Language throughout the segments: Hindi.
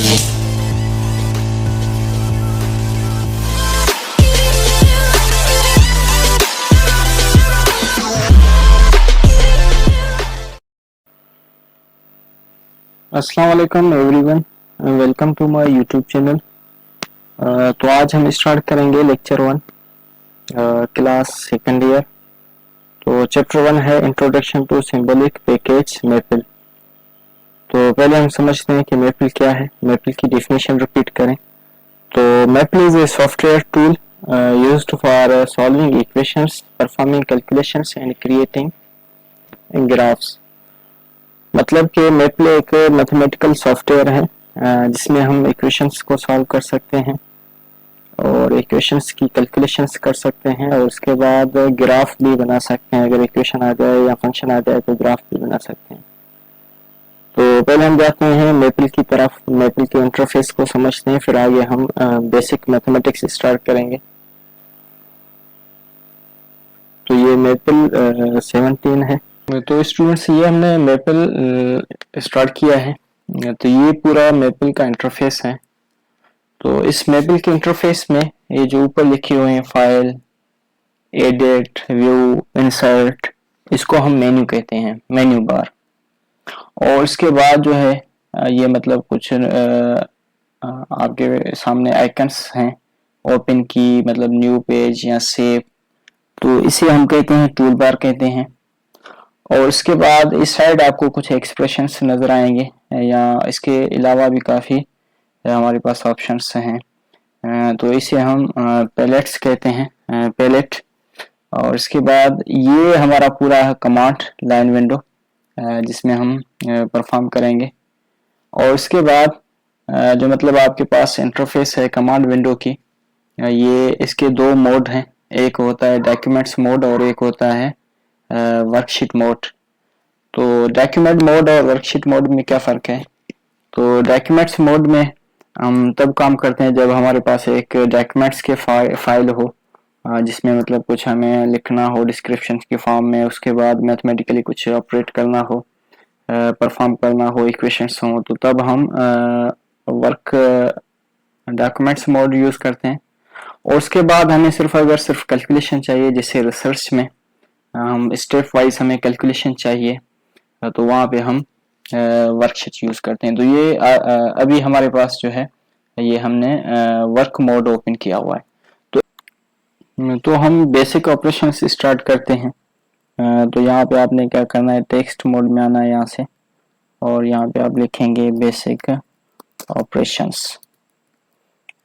अस्सलाम वालेकुम everyone, welcome to my YouTube channel. तो आज हम स्टार्ट करेंगे लेक्चर 1 क्लास सेकंड ईयर। तो चैप्टर 1 है introduction to symbolic package Maple. तो पहले हम समझते हैं कि मैपल क्या है। मैपल की डेफिनेशन रिपीट करें तो maple is a software tool used for solving equations, performing calculations and creating graphs. मतलब कि मैपल एक मैथमेटिकल सॉफ्टवेयर है जिसमें हम इक्वेशंस को सॉल्व कर सकते हैं और इक्वेशंस की कैलकुलेशंस कर सकते हैं और उसके बाद ग्राफ भी बना सकते हैं। अगर इक्वेशन आ जाए या फंक्शन आ जाए तो ग्राफ भी बना सकते हैं। तो पहले हम जाते हैं मैपल की तरफ, मैपल के इंटरफेस को समझते हैं, फिर आगे हम बेसिक मैथमेटिक्स स्टार्ट करेंगे। तो ये मैपल 17 है। तो स्टूडेंट्स ये हमने मैपल स्टार्ट किया है। तो ये पूरा मैपल का इंटरफेस है। तो इस मैपल के इंटरफेस में ये जो ऊपर लिखे हुए हैं फाइल, एडिट, व्यू, इंसर्ट, इसको हम मेन्यू कहते हैं, मेन्यू बार। और इसके बाद जो है ये मतलब कुछ आपके सामने आइकन्स हैं, ओपन की मतलब न्यू पेज या सेव, तो इसे हम कहते हैं टूल बार कहते हैं। और इसके बाद इस साइड आपको कुछ एक्सप्रेशंस नजर आएंगे या इसके अलावा भी काफ़ी हमारे पास ऑप्शंस हैं। तो इसे हम पैलेट्स कहते हैं, पैलेट। और इसके बाद ये हमारा पूरा कमांड लाइन विंडो जिसमें हम परफॉर्म करेंगे। और इसके बाद जो मतलब आपके पास इंटरफेस है कमांड विंडो की, ये इसके दो मोड हैं, एक होता है डॉक्यूमेंट्स मोड और एक होता है वर्कशीट मोड। तो डॉक्यूमेंट मोड और वर्कशीट मोड में क्या फ़र्क है? तो डॉक्यूमेंट्स मोड में हम तब काम करते हैं जब हमारे पास एक डॉक्यूमेंट्स के फाइल हो जिसमें मतलब कुछ हमें लिखना हो डिस्क्रिप्शन के फॉर्म में, उसके बाद मैथमेटिकली कुछ ऑपरेट करना हो, परफॉर्म करना हो, इक्वेशंस हो, तो तब हम वर्क डॉक्यूमेंट्स मोड यूज़ करते हैं। और उसके बाद हमें सिर्फ कैलकुलेशन चाहिए, जैसे रिसर्च में हम स्टेप वाइज हमें कैलकुलेशन चाहिए तो वहाँ पे हम वर्कशीट यूज़ करते हैं। तो ये अभी हमारे पास जो है ये हमने वर्क मोड ओपन किया हुआ है। तो हम बेसिक ऑपरेशन से स्टार्ट करते हैं। तो यहाँ पे आपने क्या करना है, टेक्स्ट मोड में आना है यहाँ से और यहाँ पे आप लिखेंगे बेसिक ऑपरेशंस।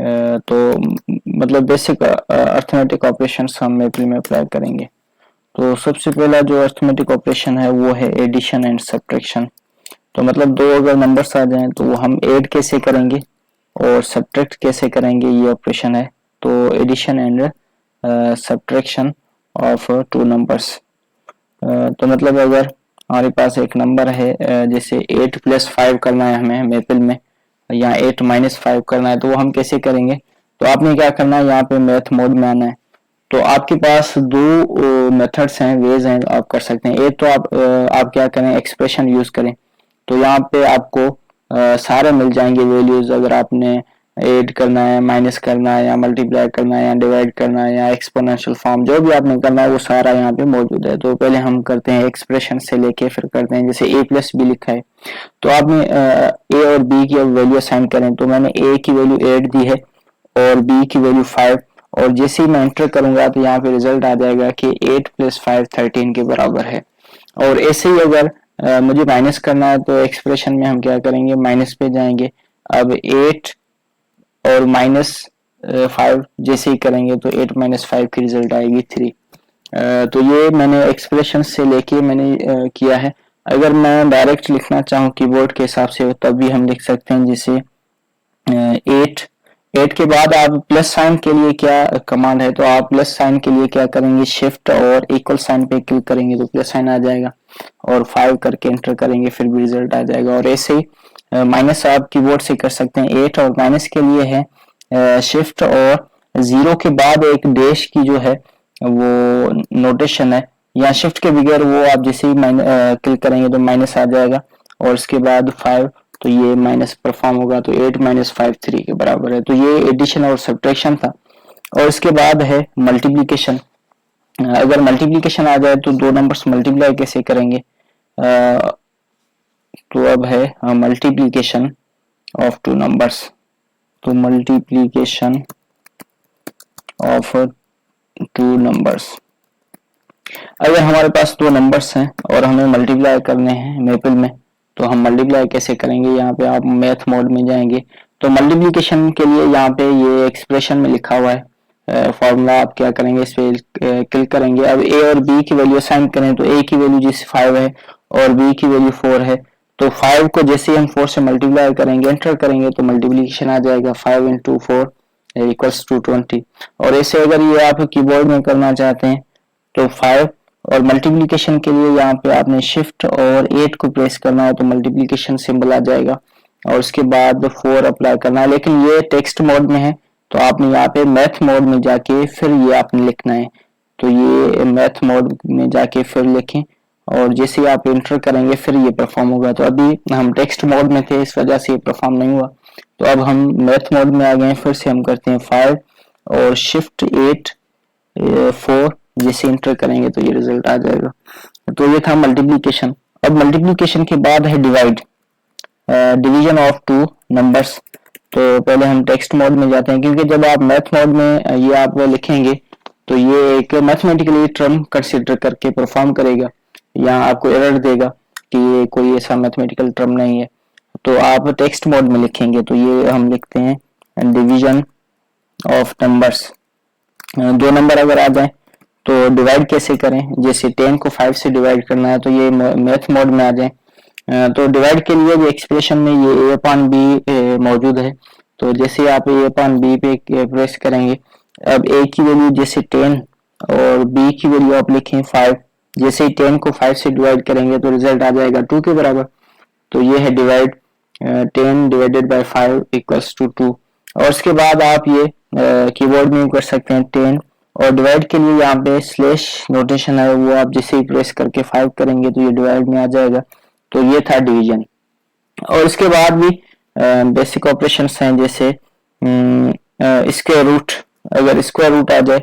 तो मतलब बेसिक अर्थमेटिक ऑपरेशंस हम मैपल में अप्लाई करेंगे। तो सबसे पहला जो अर्थमेटिक ऑपरेशन है वो है एडिशन एंड सब्ट्रैक्शन। तो मतलब दो अगर नंबर्स आ जाएं तो हम ऐड कैसे करेंगे और सब्ट्रैक्ट कैसे करेंगे, ये ऑपरेशन है। तो addition and subtraction of two numbers. तो मतलब अगर हमारे पास एक नंबर है जैसे 8 + 5 करना है हमें मैपल में, या 8 - 5 करना है, तो वो हम कैसे करेंगे? तो आपने क्या करना है, यहाँ पे मैथ मोड में आना है। तो आपके पास दो मेथड्स हैं, वेज हैं, आप कर सकते हैं। एक तो आप क्या करें, एक्सप्रेशन यूज करें। तो यहाँ पे आपको सारे मिल जाएंगे वैल्यूज। अगर आपने ऐड करना है, माइनस करना है, या मल्टीप्लाई करना है, या डिवाइड करना है, या एक्सपोनेंशियल फॉर्म, जो भी आपने करना है वो सारा यहाँ पे मौजूद है। तो पहले हम करते हैं एक्सप्रेशन से लेके, फिर करते हैं जैसे a + b लिखा है तो आपने a और b की वैल्यू असाइन करें। तो मैंने a की वैल्यू 8 दी है और b की वैल्यू 5, और जैसे ही मैं एंटर करूंगा तो यहाँ पे रिजल्ट आ जाएगा कि 8 + 5 13 के बराबर है। और ऐसे ही अगर मुझे माइनस करना है तो एक्सप्रेशन में हम क्या करेंगे, माइनस पे जाएंगे। अब 8 और -5 जैसे ही करेंगे तो 8 - 5 की रिजल्ट आएगी 3। तो ये मैंने एक्सप्रेशन से लेके मैंने किया है। अगर मैं डायरेक्ट लिखना चाहूँ कीबोर्ड के हिसाब से तब भी हम लिख सकते हैं, जैसे 8 के बाद आप प्लस साइन के लिए क्या कमांड है, तो आप प्लस साइन के लिए क्या करेंगे, शिफ्ट और इक्वल साइन पे क्लिक करेंगे तो प्लस साइन आ जाएगा, और 5 करके एंटर करेंगे फिर भी रिजल्ट आ जाएगा। और ऐसे ही माइनस आप कीबोर्ड से कर सकते हैं। 8 और माइनस के लिए है शिफ्ट और 0 के बाद एक डैश की जो है वो नोटेशन है, या शिफ्ट के बगैर वो आप जैसे ही क्लिक करेंगे तो माइनस आ जाएगा, और उसके बाद 5 तो ये माइनस परफॉर्म होगा, तो 8 माइनस 5 3 के बराबर है। तो ये एडिशन और सब्ट्रैक्शन था। और इसके बाद है मल्टीप्लिकेशन। अगर मल्टीप्लिकेशन आ जाए तो दो नंबर्स मल्टीप्लाई कैसे करेंगे, तो अब है मल्टीप्लिकेशन ऑफ टू नंबर्स। तो मल्टीप्लिकेशन ऑफ टू नंबर्स, अगर हमारे पास दो नंबर्स हैं और हमें मल्टीप्लाई करने हैं मेपल में, तो हम मल्टीप्लाई कैसे करेंगे। यहाँ पे आप मैथ मोड में जाएंगे तो मल्टीप्लिकेशन के लिए यहाँ पे ये एक्सप्रेशन में लिखा हुआ है फॉर्मूला, आप क्या करेंगे, इस पे क्लिक करेंगे। अब ए और बी की वैल्यू असाइन करें तो ए की वैल्यू जैसे 5 है और बी की वैल्यू 4 है, तो 5 को जैसे ही हम 4 से मल्टीप्लाई करेंगे, एंटर करेंगे, तो मल्टीप्लिकेशन आ जाएगा 5 इंटू 4 इक्वल्स टू 20। और ऐसे अगर ये आप कीबोर्ड में करना चाहते हैं तो 5, और मल्टीप्लिकेशन के लिए यहाँ पे आपने शिफ्ट और 8 को प्रेस करना है तो मल्टीप्लिकेशन सिंबल आ जाएगा, और उसके बाद 4 अप्लाई करना है। लेकिन ये टेक्स्ट मोड में है तो आपने यहाँ पे मैथ मोड में जाके फिर ये आपने लिखना है। तो ये मैथ मोड में जाके फिर लिखें, और जैसे ही आप एंटर करेंगे फिर ये परफॉर्म होगा। तो अभी हम टेक्स्ट मोड में थे, इस वजह से ये परफॉर्म नहीं हुआ। तो अब हम मैथ मोड में आ गए, फिर से हम करते हैं 5 और शिफ्ट 8 4, जैसे एंटर करेंगे तो ये रिजल्ट आ जाएगा। तो ये था मल्टीप्लिकेशन। अब मल्टीप्लिकेशन के बाद है divide, division of two numbers. तो पहले हम टेक्स्ट मोड में जाते हैं, क्योंकि जब आप मैथ मोड में ये आप लिखेंगे तो ये एक मैथमेटिकली टर्म कंसीडर करके परफॉर्म करेगा, यहाँ आपको एरर देगा कि ये कोई ऐसा मैथमेटिकल टर्म नहीं है। तो आप टेक्स्ट मोड में लिखेंगे, तो ये हम लिखते हैं डिवीजन ऑफ नंबर्स। दो नंबर अगर आ जाए तो डिवाइड कैसे करें, जैसे 10 को 5 से डिवाइड करना है तो ये मैथ मोड में आ जाए। तो डिवाइड के लिए भी एक्सप्रेशन में ये a upon b मौजूद है। तो जैसे आप a upon b पे प्रेस करेंगे, अब a की वैल्यू जैसे 10 और b की वैल्यू आप लिखें 5, जैसे ही 10 को 5 से डिवाइड करेंगे तो रिजल्ट आ जाएगा 2 के बराबर। तो ये है divide 10 divided by 5 equals to 2। और उसके बाद आप ये कीबोर्ड में कर सकते हैं 10, और डिवाइड के लिए यहाँ पे स्लैश नोटेशन है, वो आप जैसे ही प्रेस करके 5 करेंगे तो ये डिवाइड में आ जाएगा। तो ये था डिवीजन। और इसके बाद भी बेसिक ऑपरेशंस हैं, जैसे स्क्वायर रूट। अगर स्क्वायर रूट आ जाए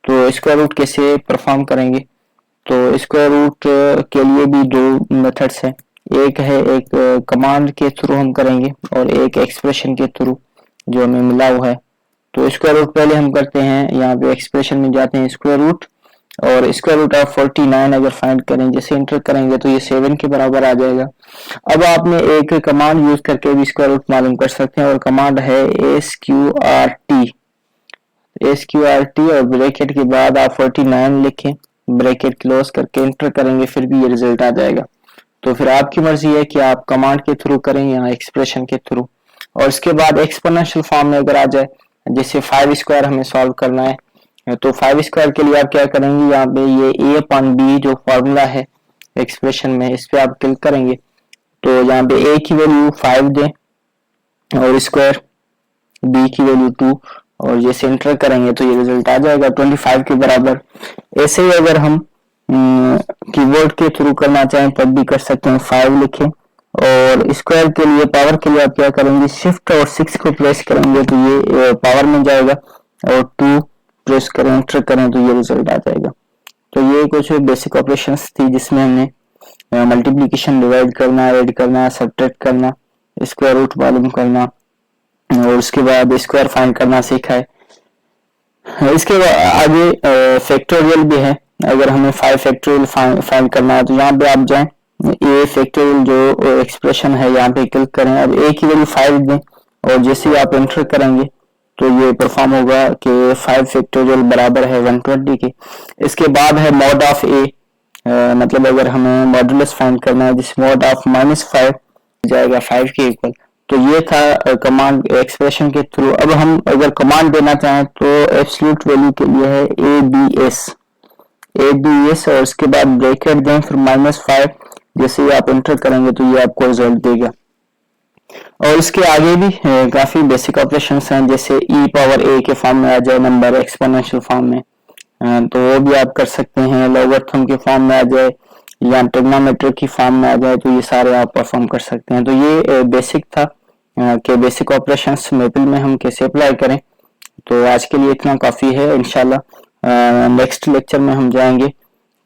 तो स्क्वायर रूट कैसे परफॉर्म करेंगे, तो स्क्वायर रूट के लिए भी दो मेथड्स हैं। एक है एक कमांड के थ्रू हम करेंगे और एक एक्सप्रेशन के थ्रू जो हमें मिला हुआ है। तो स्क्वायर रूट पहले हम करते हैं, यहाँ पे एक्सप्रेशन में जाते हैं स्क्वायर रूट, और स्क्वायर रूट ऑफ 49 अगर फाइंड करें, जैसे एंटर करेंगे तो ये 7 के बराबर आ जाएगा। अब आपने एक कमांड यूज करके भी स्क्वायर रूट मालूम कर सकते हैं, और कमांड है SQRT और ब्रैकेट के बाद आप 49 लिखें, ब्रैकेट क्लोज करके एंटर करेंगे, फिर भी ये रिजल्ट आ जाएगा। तो फिर आपकी मर्जी है कि आप कमांड के थ्रू करें या एक्सप्रेशन के थ्रू। और इसके बाद एक्सपोनेंशियल फॉर्म में अगर आ जाए, जैसे 5 स्क्वायर हमें सॉल्व करना है, तो 5 स्क्वायर के लिए आप क्या करेंगे, यहाँ पे ये a upon b जो फॉर्मूला है एक्सप्रेशन में, इस पे आप क्लिक करेंगे। तो यहाँ पे a की वैल्यू 5 दें और स्क्वायर, b की वैल्यू 2, और जैसे एंटर करेंगे तो ये रिजल्ट आ जाएगा 25 के बराबर। ऐसे ही अगर हम कीबोर्ड के थ्रू करना चाहें तब भी कर सकते हैं, 5 लिखें, और स्क्वायर के लिए पावर के लिए आप क्या करेंगे, शिफ्ट और 6 को प्रेस करेंगे तो ये पावर में जाएगा, और 2 प्रेस करें एंटर करें तो ये रिजल्ट आ जाएगा। तो ये कुछ बेसिक ऑपरेशंस थी जिसमें हमने मल्टीप्लिकेशन, डिवाइड करना, ऐड करना, सब्ट्रैक्ट करना, स्क्वायर रूट मालूम करना, और उसके बाद स्क्वायर फाइंड करना सीखा है। इसके आगे फैक्टोरियल भी है। अगर हमें 5 फैक्टोरियल फाइंड करना है तो यहाँ पे आप जाएं, ये फैक्टोरियल जो एक्सप्रेशन है यहाँ पे क्लिक करें। अब a की वैल्यू 5 दें, और जैसे ही आप एंटर करेंगे तो ये परफॉर्म होगा कि 5 फैक्टोरियल बराबर है 120 के। इसके बाद है मॉड ऑफ a, मतलब अगर हमें मॉडुलस फाइंड करना है, जिस मॉड ऑफ -5 जाएगा 5 के इक्वल। तो ये था कमांड एक्सप्रेशन के थ्रू। अब हम अगर कमांड देना चाहें तो एब्सोल्यूट वैल्यू के लिए है abs, और उसके बाद ब्रैकेट दें, फिर -5, जैसे ही आप एंटर करेंगे तो ये आपको रिजल्ट देगा। और इसके आगे भी काफी बेसिक ऑपरेशंस हैं, जैसे e पावर a के फॉर्म में आ जाए नंबर एक्सपोनेंशियल फॉर्म में, तो वो भी आप कर सकते हैं। लॉगरिथम के फॉर्म में आ जाए, या ट्रिग्नोमेट्री की फॉर्म में आ जाए तो ये सारे आप परफॉर्म कर सकते हैं। तो ये बेसिक था कि बेसिक ऑपरेशंस मैपल में हम कैसे अप्लाई करें। तो आज के लिए इतना काफ़ी है। इंशाल्लाह नेक्स्ट लेक्चर में हम जाएंगे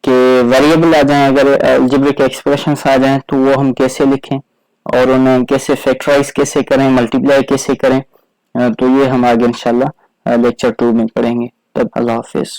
कि वेरिएबल आ जाएं, अगर अलजेब्रिक एक्सप्रेशंस आ जाएं तो वो हम कैसे लिखें और उन्हें कैसे फैक्टराइज कैसे करें, मल्टीप्लाई कैसे करें। तो ये हम आगे इंशाल्लाह लेक्चर 2 में पढ़ेंगे। तब अल्लाह हाफिज़।